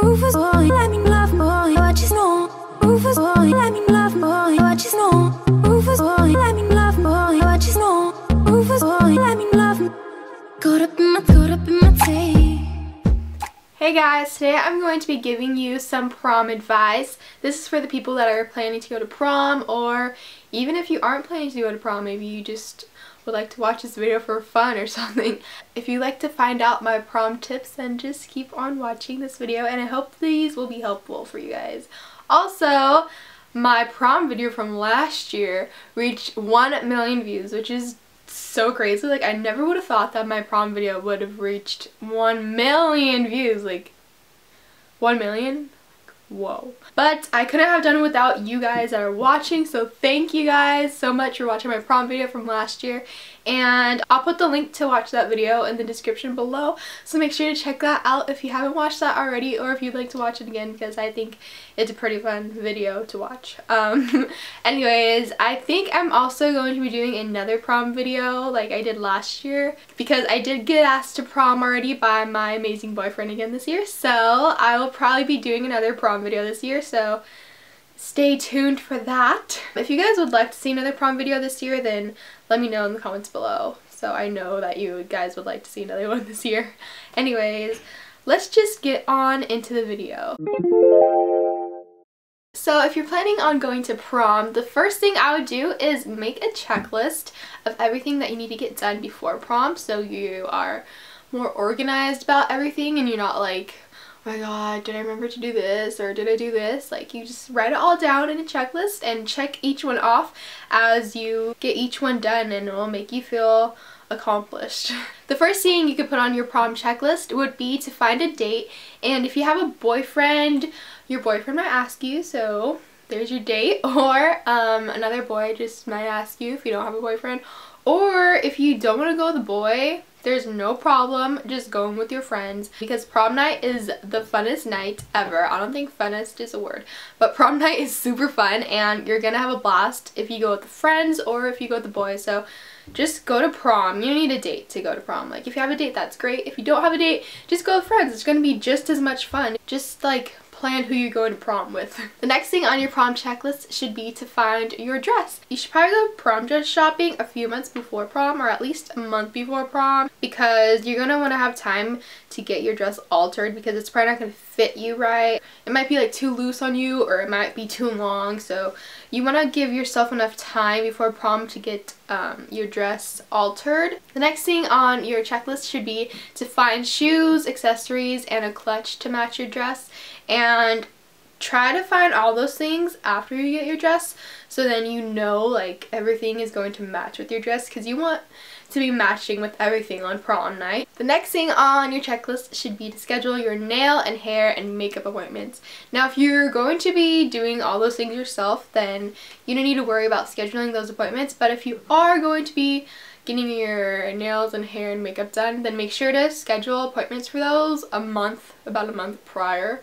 Rufus boy, let me love boy, what you know? Rufus boy, let me love boy, what you know? Rufus boy, let me love boy, what you know? Rufus boy, let me love me. Caught up in my tape. Hey guys, today I'm going to be giving you some prom advice. This is for the people that are planning to go to prom, or even if you aren't planning to go to prom, maybe you just would like to watch this video for fun or something. If you'd like to find out my prom tips, then just keep on watching this video, and I hope these will be helpful for you guys. Also, my prom video from last year reached 1 million views, which is so crazy. Like, I never would have thought that my prom video would have reached 1 million views. Like, 1 million? Whoa. But I couldn't have done it without you guys that are watching, so thank you guys so much for watching my prom video from last year, and I'll put the link to watch that video in the description below, so make sure to check that out if you haven't watched that already, or if you'd like to watch it again, because I think it's a pretty fun video to watch. Anyways, I think I'm also going to be doing another prom video like I did last year, because I did get asked to prom already by my amazing boyfriend again this year, so I will probably be doing another prom video this year, so stay tuned for that. If you guys would like to see another prom video this year, then let me know in the comments below, so I know that you guys would like to see another one this year. Anyways, let's just get on into the video. So if you're planning on going to prom, the first thing I would do is make a checklist of everything that you need to get done before prom, so you are more organized about everything and you're not like, oh my god, did I remember to do this, or did I do this? Like, you just write it all down in a checklist and check each one off as you get each one done, and it will make you feel accomplished. The first thing you could put on your prom checklist would be to find a date, and if you have a boyfriend, your boyfriend might ask you, so there's your date, or another boy just might ask you if you don't have a boyfriend, or if you don't want to go with a boy, there's no problem just going with your friends, because prom night is the funnest night ever. I don't think funnest is a word, but prom night is super fun and you're gonna have a blast if you go with the friends or if you go with the boys. So just go to prom. You don't need a date to go to prom. Like, if you have a date, that's great. If you don't have a date, just go with friends. It's gonna be just as much fun. Just like plan who you're going to prom with. The next thing on your prom checklist should be to find your dress. You should probably go prom dress shopping a few months before prom, or at least a month before prom, because you're gonna want to have time to get your dress altered, because it's probably not gonna fit you right. It might be like too loose on you, or it might be too long, so you want to give yourself enough time before prom to get your dress altered. The next thing on your checklist should be to find shoes, accessories, and a clutch to match your dress, and try to find all those things after you get your dress, so then you know like everything is going to match with your dress, because you want to be matching with everything on prom night. The next thing on your checklist should be to schedule your nail and hair and makeup appointments. Now, if you're going to be doing all those things yourself, then you don't need to worry about scheduling those appointments, but if you are going to be getting your nails and hair and makeup done, then make sure to schedule appointments for those about a month prior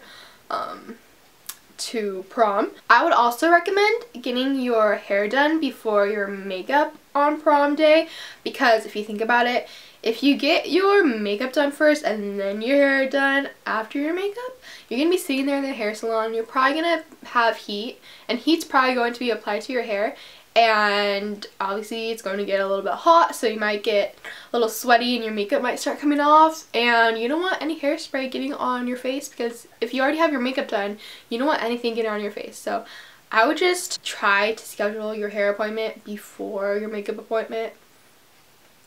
to prom. I would also recommend getting your hair done before your makeup on prom day, because if you think about it, if you get your makeup done first and then your hair done after your makeup, you're gonna be sitting there in the hair salon, you're probably gonna have heat, and heat's probably going to be applied to your hair, and obviously it's going to get a little bit hot, so you might get a little sweaty and your makeup might start coming off, and you don't want any hairspray getting on your face, because if you already have your makeup done, you don't want anything getting on your face. So I would just try to schedule your hair appointment before your makeup appointment,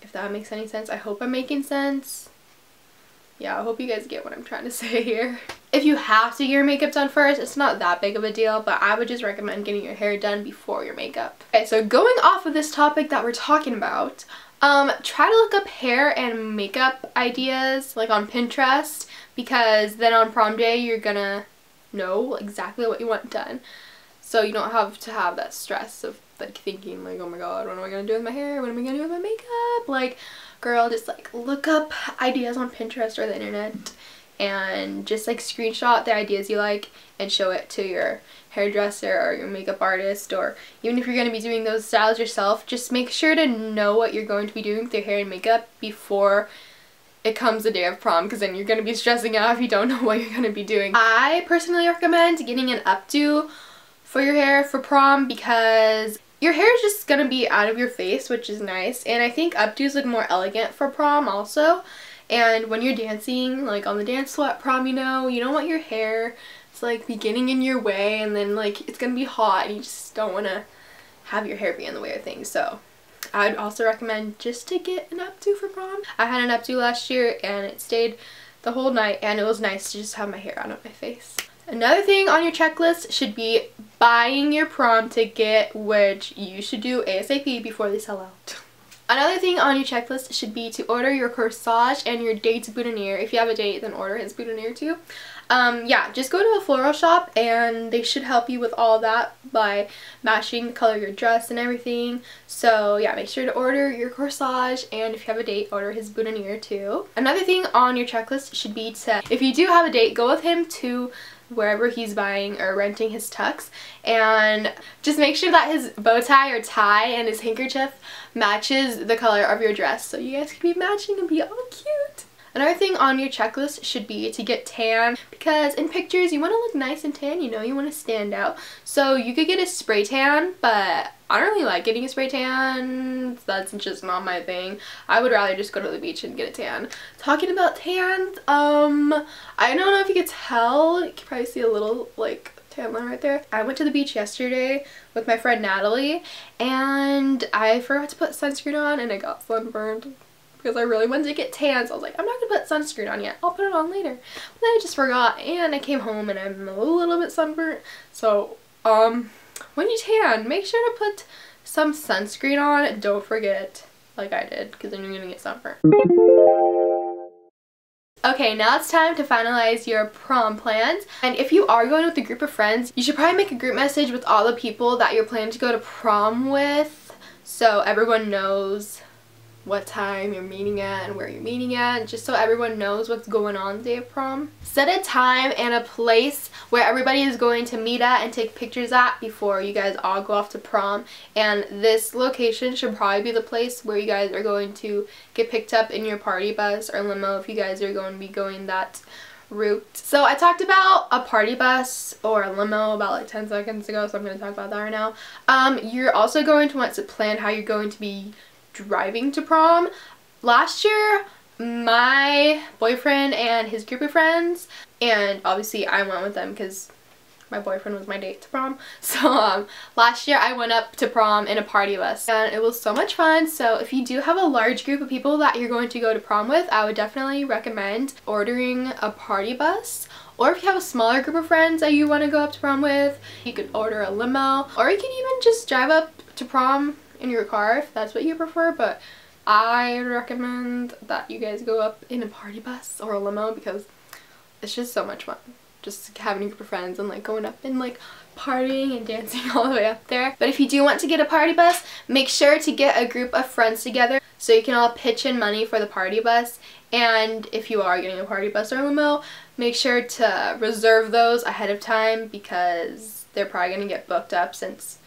if that makes any sense. I hope I'm making sense. Yeah, I hope you guys get what I'm trying to say here. If you have to get your makeup done first, it's not that big of a deal, but I would just recommend getting your hair done before your makeup. Okay, so going off of this topic that we're talking about, try to look up hair and makeup ideas like on Pinterest, because then on prom day you're gonna know exactly what you want done. So you don't have to have that stress of like thinking like, oh my god, what am I gonna do with my hair? What am I gonna do with my makeup? Like, girl, just like look up ideas on Pinterest or the internet and just like screenshot the ideas you like and show it to your hairdresser or your makeup artist, or even if you're going to be doing those styles yourself, just make sure to know what you're going to be doing with your hair and makeup before it comes the day of prom, because then you're going to be stressing out if you don't know what you're going to be doing. I personally recommend getting an updo for your hair for prom, because your hair is just going to be out of your face, which is nice, and I think updos look more elegant for prom also. And when you're dancing, like on the dance floor at prom, you don't want your hair to like be getting in your way, and then like it's going to be hot and you just don't want to have your hair be in the way of things. So I'd also recommend just to get an updo for prom. I had an updo last year and it stayed the whole night, and it was nice to just have my hair out of my face. Another thing on your checklist should be buying your prom ticket, which you should do ASAP before they sell out. Another thing on your checklist should be to order your corsage and your date's boutonniere. If you have a date, then order his boutonniere too. Yeah, just go to a floral shop and they should help you with all that by matching the color of your dress and everything. So yeah, make sure to order your corsage, and if you have a date, order his boutonniere too. Another thing on your checklist should be to, if you do have a date, go with him to wherever he's buying or renting his tux, and just make sure that his bow tie or tie and his handkerchief matches the color of your dress, so you guys can be matching and be all cute. Another thing on your checklist should be to get tan, because in pictures you want to look nice and tan, you want to stand out. So you could get a spray tan, but I don't really like getting a spray tan. That's just not my thing. I would rather just go to the beach and get a tan. Talking about tans, I don't know if you could tell, you can probably see a little like tan line right there. I went to the beach yesterday with my friend Natalie, and I forgot to put sunscreen on and I got sunburned because I really wanted to get tan. So I was like, I'm not gonna put sunscreen on yet, I'll put it on later. But then I just forgot, and I came home and I'm a little bit sunburnt. So when you tan, make sure to put some sunscreen on. Don't forget, like I did, because then you're gonna get sunburnt. Okay, now it's time to finalize your prom plans. And if you are going with a group of friends, you should probably make a group message with all the people that you're planning to go to prom with, so everyone knows what time you're meeting at and where you're meeting at, just so everyone knows what's going on the day of prom. Set a time and a place where everybody is going to meet at and take pictures at before you guys all go off to prom, and this location should probably be the place where you guys are going to get picked up in your party bus or limo if you guys are going to be going that route. So I talked about a party bus or a limo about like 10 seconds ago, so I'm going to talk about that right now. You're also going to want to plan how you're going to be driving to prom. Last year, my boyfriend and his group of friends, and obviously I went with them because my boyfriend was my date to prom. So last year I went up to prom in a party bus and it was so much fun. So if you do have a large group of people that you're going to go to prom with, I would definitely recommend ordering a party bus. Or if you have a smaller group of friends that you want to go up to prom with, you could order a limo, or you can even just drive up to prom in your car if that's what you prefer. But I recommend that you guys go up in a party bus or a limo because it's just so much fun. Just having a group of friends and like going up and like partying and dancing all the way up there. But if you do want to get a party bus, make sure to get a group of friends together so you can all pitch in money for the party bus. And if you are getting a party bus or a limo, make sure to reserve those ahead of time because they're probably going to get booked up since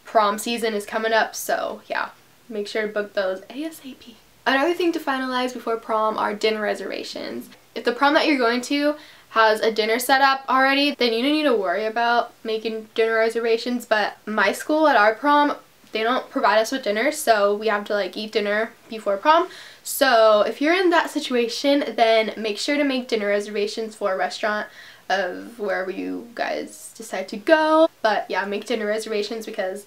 prom season is coming up. So yeah, make sure to book those ASAP. Another thing to finalize before prom are dinner reservations. If the prom that you're going to has a dinner set up already, then you don't need to worry about making dinner reservations. But my school at our prom, they don't provide us with dinner, so we have to like eat dinner before prom. So if you're in that situation, then make sure to make dinner reservations for a restaurant of wherever you guys decide to go. But yeah, make dinner reservations because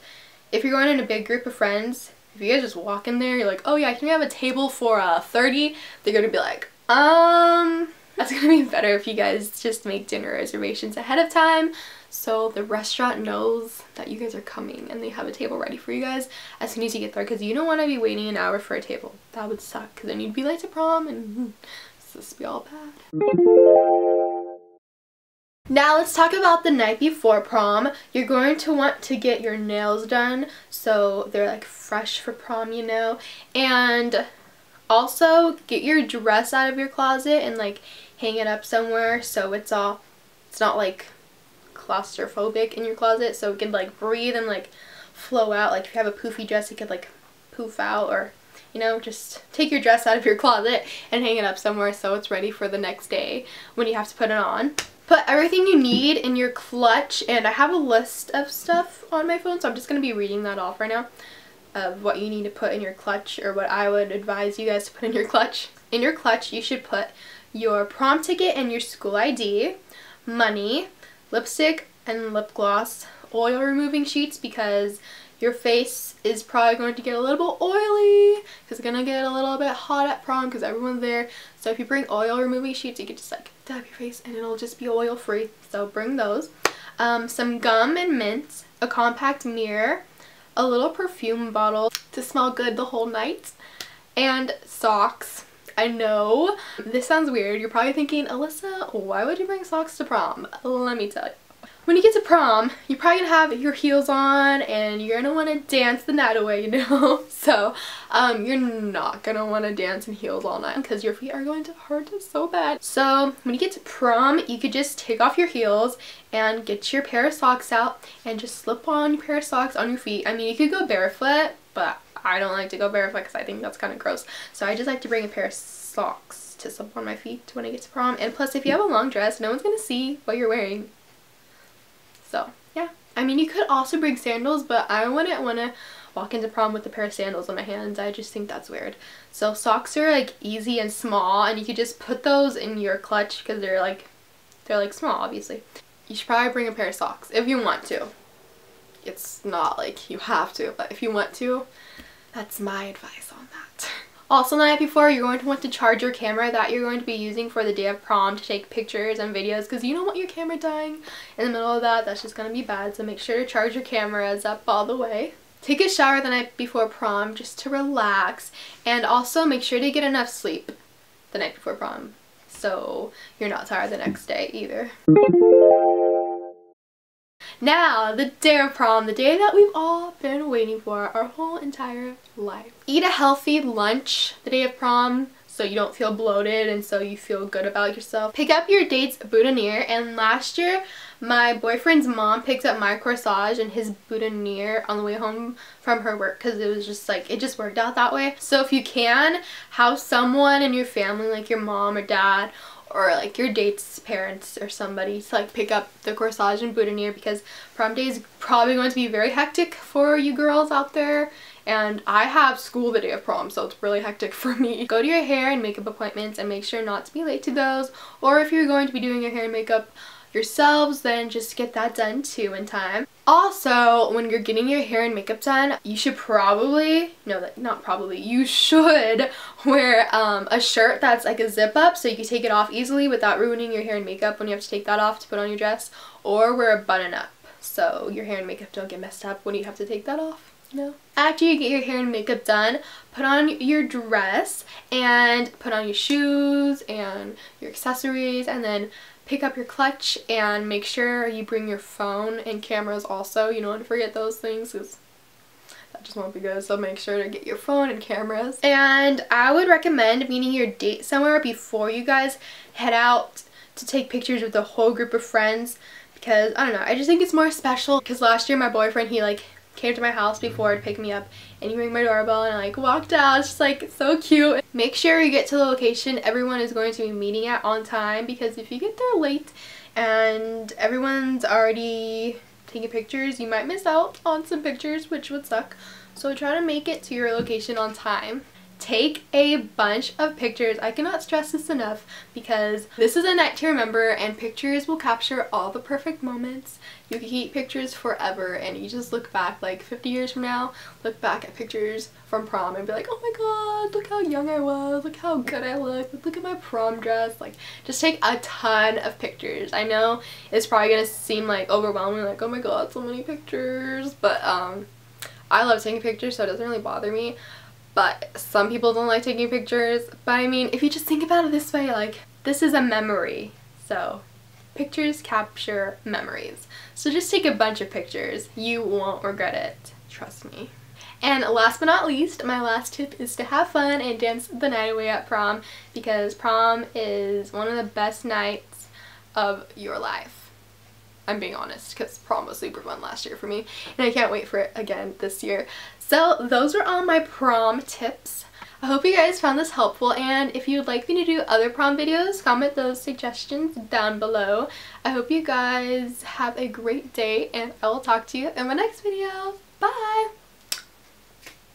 if you're going in a big group of friends, if you guys just walk in there, you're like, oh yeah, can we have a table for 30? They're gonna be like, that's gonna be better if you guys just make dinner reservations ahead of time so the restaurant knows that you guys are coming and they have a table ready for you guys as soon as you get there, because you don't want to be waiting an hour for a table. That would suck because then you'd be late to prom and this would be all bad. Now let's talk about the night before prom. You're going to want to get your nails done so they're like fresh for prom, you know, and also get your dress out of your closet and like hang it up somewhere so it's not like claustrophobic in your closet, so it can like breathe and like flow out. Like if you have a poofy dress, it could like poof out, or You know, just take your dress out of your closet and hang it up somewhere so it's ready for the next day when you have to put it on. Put everything you need in your clutch, and I have a list of stuff on my phone, so I'm just going to be reading that off right now of what you need to put in your clutch, or what I would advise you guys to put in your clutch. In your clutch, you should put your prom ticket and your school ID, money, lipstick and lip gloss, oil removing sheets because your face is probably going to get a little bit oily because it's going to get a little bit hot at prom because everyone's there. So if you bring oil removing sheets, you can just like dab your face and it'll just be oil free. So bring those. Some gum and mints, a compact mirror, a little perfume bottle to smell good the whole night, and socks. I know this sounds weird. You're probably thinking, Alyssa, why would you bring socks to prom? Let me tell you. When you get to prom, you're probably gonna have your heels on and you're gonna want to dance the night away, you know? So you're not gonna want to dance in heels all night because your feet are going to hurt so bad. So when you get to prom, you could just take off your heels and get your pair of socks out and just slip on your pair of socks on your feet. I mean, you could go barefoot, but I don't like to go barefoot because I think that's kind of gross. So I just like to bring a pair of socks to slip on my feet when I get to prom. And plus, if you have a long dress, no one's gonna see what you're wearing. So yeah, I mean, you could also bring sandals, but I wouldn't want to walk into prom with a pair of sandals on my hands. I just think that's weird. So socks are like easy and small, and you could just put those in your clutch because they're like small, obviously. You should probably bring a pair of socks if you want to. It's not like you have to, but if you want to, that's my advice on that. Also, the night before, you're going to want to charge your camera that you're going to be using for the day of prom to take pictures and videos, because you don't want your camera dying in the middle of that. That's just going to be bad, so make sure to charge your cameras up all the way. Take a shower the night before prom just to relax, and also make sure to get enough sleep the night before prom so you're not tired the next day either. Now, the day of prom, the day that we've all been waiting for our whole entire life. Eat a healthy lunch the day of prom so you don't feel bloated and so you feel good about yourself. Pick up your date's boutonniere, and last year my boyfriend's mom picked up my corsage and his boutonniere on the way home from her work because it was just like, it just worked out that way. So if you can, have someone in your family, like your mom or dad, or like your date's parents or somebody, to like pick up the corsage and boutonniere, because prom day is probably going to be very hectic for you girls out there, and I have school the day of prom, so it's really hectic for me. Go to your hair and makeup appointments and make sure not to be late to those, or if you're going to be doing your hair and makeup yourselves, then just get that done too in time. Also, when you're getting your hair and makeup done, you should probably, you should wear a shirt that's like a zip up so you can take it off easily without ruining your hair and makeup when you have to take that off to put on your dress, or wear a button up so your hair and makeup don't get messed up when you have to take that off. No. After you get your hair and makeup done, put on your dress and put on your shoes and your accessories, and then pick up your clutch and make sure you bring your phone and cameras also. You don't want to forget those things because that just won't be good. So make sure to get your phone and cameras. And I would recommend meeting your date somewhere before you guys head out to take pictures with the whole group of friends, because I don't know, I just think it's more special. Because last year my boyfriend, he like came to my house before to pick me up, and he rang my doorbell and I like walked out. It's just like so cute. Make sure you get to the location everyone is going to be meeting at on time, because if you get there late and everyone's already taking pictures, you might miss out on some pictures, which would suck. So try to make it to your location on time. Take a bunch of pictures. I cannot stress this enough, because this is a night to remember, and pictures will capture all the perfect moments. You can keep pictures forever, and you just look back like 50 years from now, look back at pictures from prom and be like, oh my god, look how young I was, look how good I look at my prom dress. Like, just take a ton of pictures. I know it's probably gonna seem like overwhelming, like oh my god, so many pictures, but I love taking pictures, so it doesn't really bother me. But some people don't like taking pictures. But I mean, if you just think about it this way, like, this is a memory. So pictures capture memories. So just take a bunch of pictures. You won't regret it. Trust me. And last but not least, my last tip is to have fun and dance the night away at prom, because prom is one of the best nights of your life. I'm being honest, because prom was super fun last year for me and I can't wait for it again this year. So those are all my prom tips. I hope you guys found this helpful, and if you'd like me to do other prom videos, comment those suggestions down below. I hope you guys have a great day, and I will talk to you in my next video. Bye!